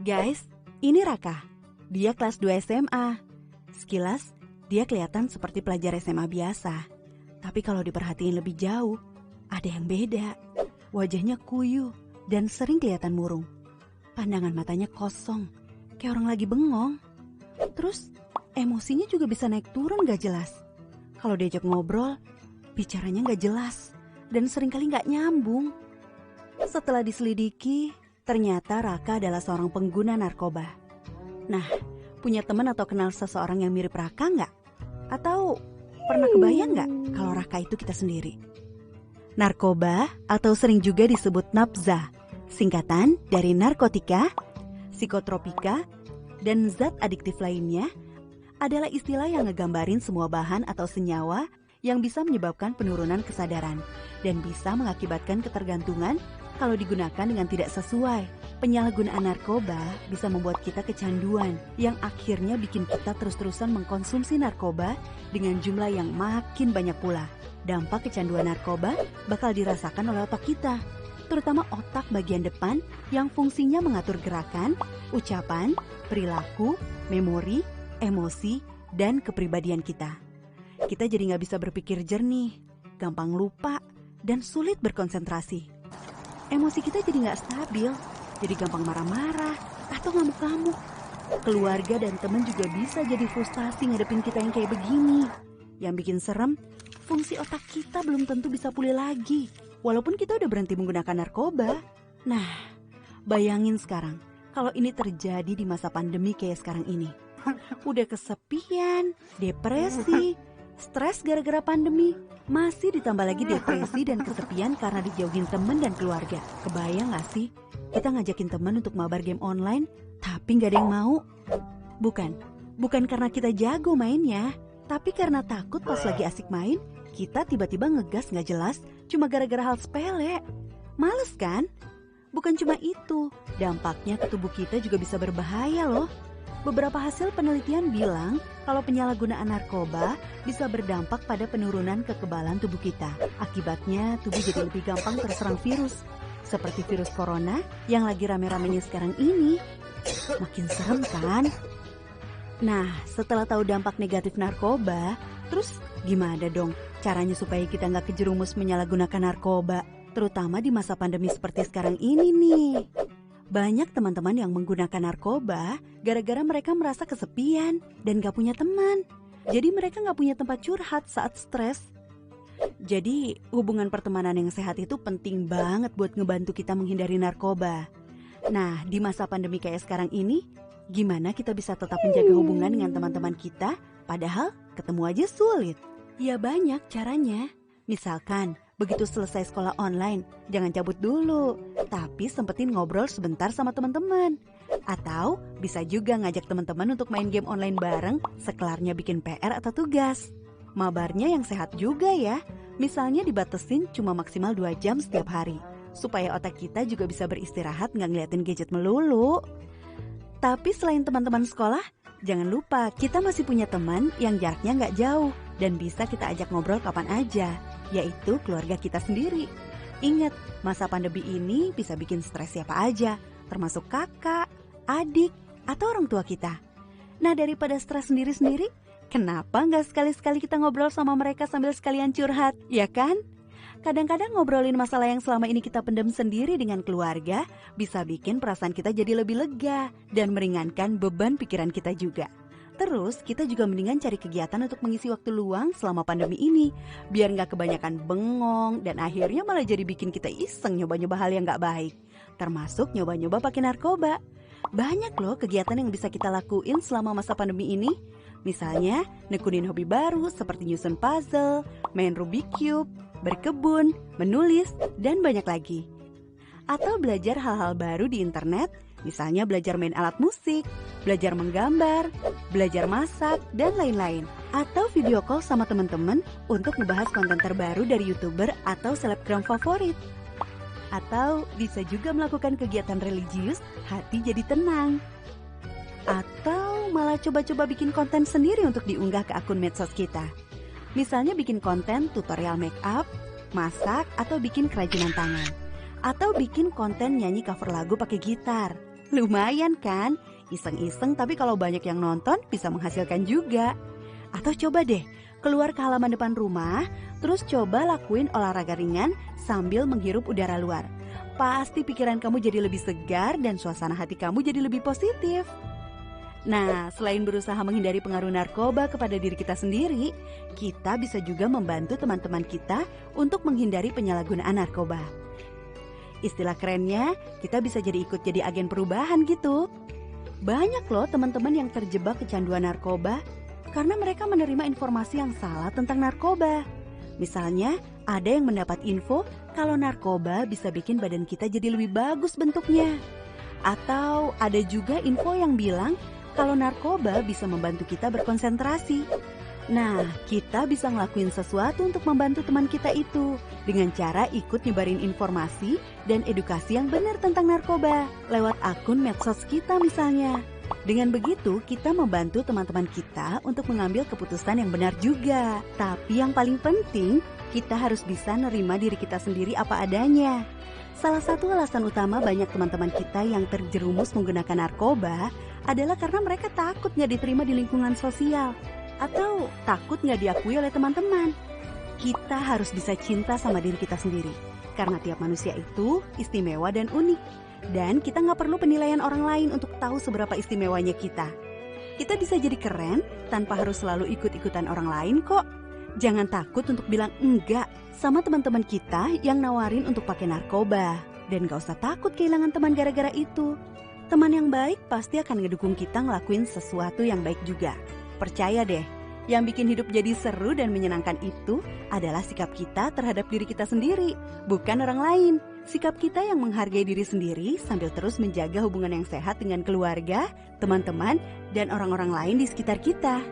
Guys, ini Raka. Dia kelas 2 SMA. Sekilas, dia kelihatan seperti pelajar SMA biasa. Tapi kalau diperhatiin lebih jauh, ada yang beda. Wajahnya kuyuh dan sering kelihatan murung. Pandangan matanya kosong, kayak orang lagi bengong. Terus, emosinya juga bisa naik turun gak jelas. Kalau diajak ngobrol, bicaranya gak jelas dan seringkali gak nyambung. Setelah diselidiki, ternyata Raka adalah seorang pengguna narkoba. Nah, punya teman atau kenal seseorang yang mirip Raka nggak? Atau pernah kebayang nggak kalau Raka itu kita sendiri? Narkoba atau sering juga disebut nafza, singkatan dari narkotika, psikotropika, dan zat adiktif lainnya, adalah istilah yang ngegambarin semua bahan atau senyawa yang bisa menyebabkan penurunan kesadaran dan bisa mengakibatkan ketergantungan kalau digunakan dengan tidak sesuai. Penyalahgunaan narkoba bisa membuat kita kecanduan yang akhirnya bikin kita terus-terusan mengkonsumsi narkoba dengan jumlah yang makin banyak pula. Dampak kecanduan narkoba bakal dirasakan oleh otak kita, terutama otak bagian depan yang fungsinya mengatur gerakan, ucapan, perilaku, memori, emosi, dan kepribadian kita. Kita jadi nggak bisa berpikir jernih, gampang lupa, dan sulit berkonsentrasi. Emosi kita jadi nggak stabil, jadi gampang marah-marah atau ngamuk-ngamuk. Keluarga dan teman juga bisa jadi frustasi ngadepin kita yang kayak begini. Yang bikin serem, fungsi otak kita belum tentu bisa pulih lagi, walaupun kita udah berhenti menggunakan narkoba. Nah, bayangin sekarang, kalau ini terjadi di masa pandemi kayak sekarang ini. Udah kesepian, depresi, stres gara-gara pandemi, masih ditambah lagi depresi dan kesepian karena dijauhin teman dan keluarga. Kebayang gak sih, kita ngajakin teman untuk mabar game online, tapi gak ada yang mau? Bukan karena kita jago mainnya, tapi karena takut pas lagi asik main, kita tiba-tiba ngegas gak jelas cuma gara-gara hal sepele. Males kan? Bukan cuma itu, dampaknya ke tubuh kita juga bisa berbahaya loh. Beberapa hasil penelitian bilang kalau penyalahgunaan narkoba bisa berdampak pada penurunan kekebalan tubuh kita. Akibatnya tubuh jadi lebih gampang terserang virus, seperti virus corona yang lagi rame-ramenya sekarang ini. Makin serem kan? Nah, setelah tahu dampak negatif narkoba, terus gimana dong caranya supaya kita nggak kejerumus menyalahgunakan narkoba, terutama di masa pandemi seperti sekarang ini nih? Banyak teman-teman yang menggunakan narkoba gara-gara mereka merasa kesepian dan gak punya teman. Jadi mereka gak punya tempat curhat saat stres. Jadi hubungan pertemanan yang sehat itu penting banget buat ngebantu kita menghindari narkoba. Nah, di masa pandemi kayak sekarang ini, gimana kita bisa tetap menjaga hubungan dengan teman-teman kita padahal ketemu aja sulit? Ya banyak caranya. Misalkan, begitu selesai sekolah online, jangan cabut dulu, tapi sempetin ngobrol sebentar sama teman-teman. Atau bisa juga ngajak teman-teman untuk main game online bareng sekelarnya bikin PR atau tugas. Mabarnya yang sehat juga ya, misalnya dibatesin cuma maksimal 2 jam setiap hari, supaya otak kita juga bisa beristirahat nggak ngeliatin gadget melulu. Tapi selain teman-teman sekolah, jangan lupa kita masih punya teman yang jaraknya nggak jauh dan bisa kita ajak ngobrol kapan aja, yaitu keluarga kita sendiri. Ingat, masa pandemi ini bisa bikin stres siapa aja, termasuk kakak, adik, atau orang tua kita. Nah, daripada stres sendiri-sendiri, kenapa nggak sekali-sekali kita ngobrol sama mereka sambil sekalian curhat, ya kan? Kadang-kadang ngobrolin masalah yang selama ini kita pendam sendiri dengan keluarga bisa bikin perasaan kita jadi lebih lega dan meringankan beban pikiran kita juga. Terus kita juga mendingan cari kegiatan untuk mengisi waktu luang selama pandemi ini, biar gak kebanyakan bengong dan akhirnya malah jadi bikin kita iseng nyoba-nyoba hal yang gak baik, termasuk nyoba-nyoba pakai narkoba. Banyak loh kegiatan yang bisa kita lakuin selama masa pandemi ini. Misalnya nekunin hobi baru seperti nyusun puzzle, main Rubik Cube, berkebun, menulis, dan banyak lagi. Atau belajar hal-hal baru di internet, misalnya belajar main alat musik, belajar menggambar, belajar masak, dan lain-lain. Atau video call sama teman-teman untuk ngebahas konten terbaru dari YouTuber atau selebgram favorit. Atau bisa juga melakukan kegiatan religius, hati jadi tenang. Atau malah coba-coba bikin konten sendiri untuk diunggah ke akun medsos kita. Misalnya bikin konten tutorial make up, masak, atau bikin kerajinan tangan. Atau bikin konten nyanyi cover lagu pakai gitar. Lumayan kan? Iseng-iseng tapi kalau banyak yang nonton bisa menghasilkan juga. Atau coba deh, keluar ke halaman depan rumah, terus coba lakuin olahraga ringan sambil menghirup udara luar. Pasti pikiran kamu jadi lebih segar dan suasana hati kamu jadi lebih positif. Nah, selain berusaha menghindari pengaruh narkoba kepada diri kita sendiri, kita bisa juga membantu teman-teman kita untuk menghindari penyalahgunaan narkoba. Istilah kerennya, kita bisa ikut jadi agen perubahan gitu. Banyak loh teman-teman yang terjebak kecanduan narkoba karena mereka menerima informasi yang salah tentang narkoba. Misalnya, ada yang mendapat info kalau narkoba bisa bikin badan kita jadi lebih bagus bentuknya. Atau ada juga info yang bilang kalau narkoba bisa membantu kita berkonsentrasi. Nah, kita bisa ngelakuin sesuatu untuk membantu teman kita itu dengan cara ikut nyebarin informasi dan edukasi yang benar tentang narkoba lewat akun medsos kita misalnya. Dengan begitu, kita membantu teman-teman kita untuk mengambil keputusan yang benar juga. Tapi yang paling penting, kita harus bisa nerima diri kita sendiri apa adanya. Salah satu alasan utama banyak teman-teman kita yang terjerumus menggunakan narkoba adalah karena mereka takut nggak diterima di lingkungan sosial atau takut nggak diakui oleh teman-teman. Kita harus bisa cinta sama diri kita sendiri karena tiap manusia itu istimewa dan unik. Dan kita nggak perlu penilaian orang lain untuk tahu seberapa istimewanya kita. Kita bisa jadi keren tanpa harus selalu ikut-ikutan orang lain kok. Jangan takut untuk bilang enggak sama teman-teman kita yang nawarin untuk pakai narkoba. Dan gak usah takut kehilangan teman gara-gara itu. Teman yang baik pasti akan ngedukung kita ngelakuin sesuatu yang baik juga. Percaya deh, yang bikin hidup jadi seru dan menyenangkan itu adalah sikap kita terhadap diri kita sendiri, bukan orang lain. Sikap kita yang menghargai diri sendiri sambil terus menjaga hubungan yang sehat dengan keluarga, teman-teman, dan orang-orang lain di sekitar kita.